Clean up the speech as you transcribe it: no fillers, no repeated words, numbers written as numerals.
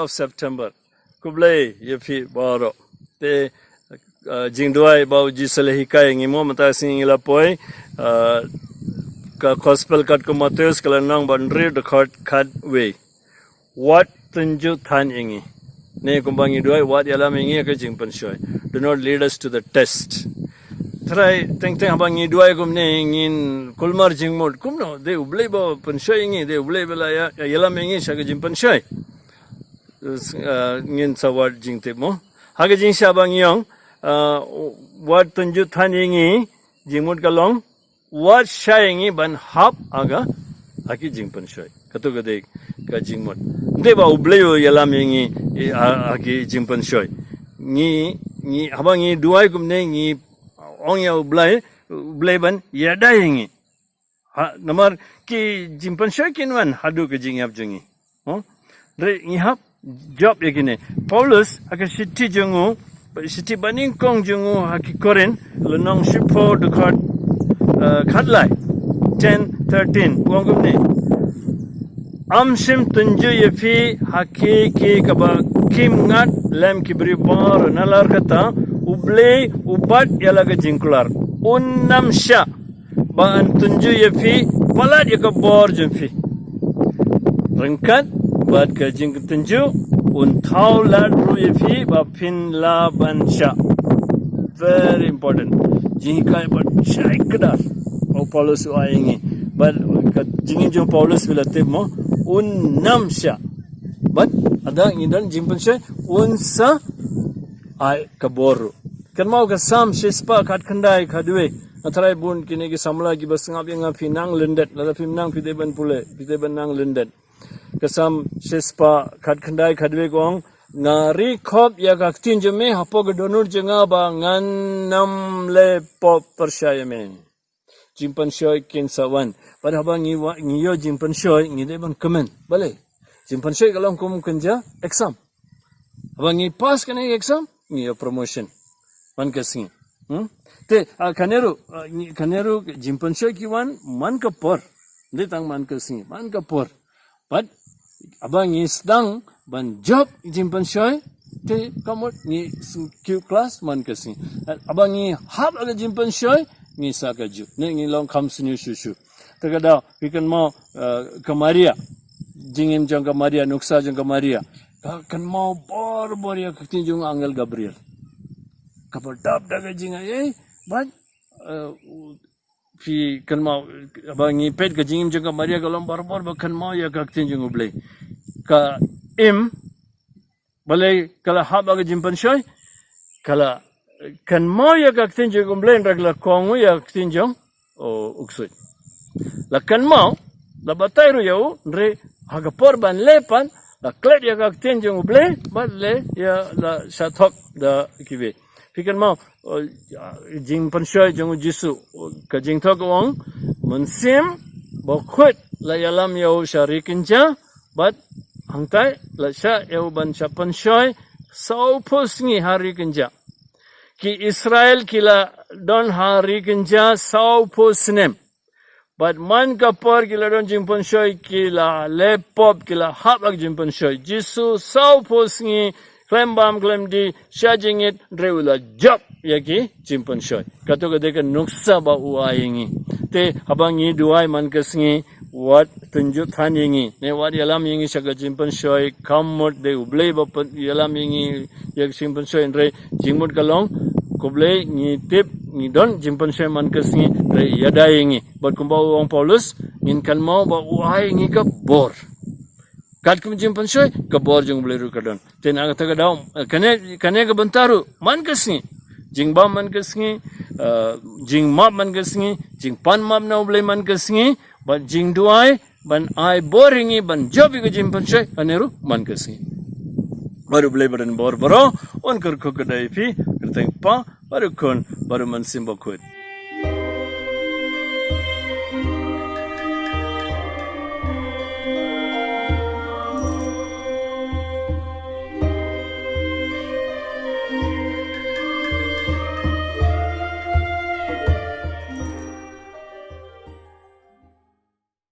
of September. Blei iaphi baro. Te jingduai bau jisalehikai ngimo mata singila poi ka gospel kat ko Matthews kalanang bandri the kat way. What tynjuh than ingi. Ne kumbangi duai what iala ingi ka jingpan shoy. Do not lead us to the test. Try teng habangi duai kumne ingin kulmar jingmod kumno de ublei ba penshoy ingi de ublei bela ya iala ingi sha ka jingpan shoy. Ngin sawat jingte mo haga jing shabang yong wat tynjuh than ingi jingmut kalong wat shaingi ban hap aga aki jingpan shoy kato gade ka jingmut deba ubleo yalam ingi aki jingpan shoy ni habang ni duai kumne ni ong ya ublei ban yada ingi namar ki jingpan shoy kinwan hadu ke jingyap jungi re ni hap job yakine Paulus aka city jungu city baning kong jungu haki koren lonong shipo de khatlai 10:13 wongumne amshim tynjuh iaphi haki ki kaba kim ngat lem kibri bar nalar kata ublei ubat yalaga jingkular unnam shah ba tynjuh iaphi palat yakabor jongphi rengkat bat ka jing tynjuh untau ladru iaphi ba pin la ban shah. Very important. Jingkai bat shai kedar o Paulus aingi but jingin jong Paulus bila temo unnam shah but ada ngidan jingpan shai unsa ai kaboru kan mau ka sam shispa kat khandai khadwe atrai bun kini ki samla ki basngap yang pinang lendet la pinang pideban pule pideban nang lendet kasam shispa khat khandai khadwe gong ngari khop ya ka tynjuh me hapog donur jenga ba nganam le pop persyayame jimpan shoy kin sawan pada habang ngi yo jimpan shoy ngi de ban comment bale jimpan shoy kalong kum kunja exam habang ngi pass kane exam ngi yo promotion man kasing te kaneru jimpan shoy ki wan man ka por de tang man kasing man ka por but abang ngi sedang ban job jimpan shoy te kamot ni Q class man kasing abang ngi hap aga jimpan shoy ni saka ju ne ngi long kam sinu shushu tagada we can mo kamaria jingim jang kamaria nuksa jang kamaria kan mo bor ya tynjuh angel Gabriel kapal dap daga jinga but fi kan mau abang ngi pet ka jingim jang kamaria kalom bor kan mau ya ka tynjuh ublei ka balai kala hab aga jimpan shoy kala kan mau ya ka tynjuh ublei ragla kongu ya tynjuh uksui la kan mau la batairu yau re haga porban lepan la klet ya ka tynjuh ublei bat le ya la shathok da kiwe fikan mau jimpan shoy jong jisu ka jingthok wong munsim bokhut la yalam yau syarikinja bat hangtai la sha yau ban chapan shoy sau pusngi hari kenja ki Israel kila don hari kenja sau pusnem but man kapor kila don jimpan shoy kila lepop kila habak jimpan shoy jisu sau pusngi klembam klemdi shajingit drewula job yaki jimpan shoy kato kadeka nuksa ba uaingi te habangi duai man kasngi wat tynjuh than ingi ne wat yalam ingi shaga jimpan shoy kamot de ublei ba yalam ingi yak jimpan shoy re jingmut kalong kublei ni tip ni don jimpan shoy man kasngi re yada ingi bat kumbau wong Paulus ngin kan mau ba uai ingi ka bor kat kum jimpan shoy ka bor jong blei ru kadon ten aga taga daw kane ka bantaru man kasngi jingba man kasngi jingmap man kasngi jingpan map na ublei man kasngi ban jing duai ban ai boringi ban jobi ko jimpan shoy aneru man kasngi baru blei badan bor boro on kar ko kadai fi kerteng pa baru kon baru man simbo kut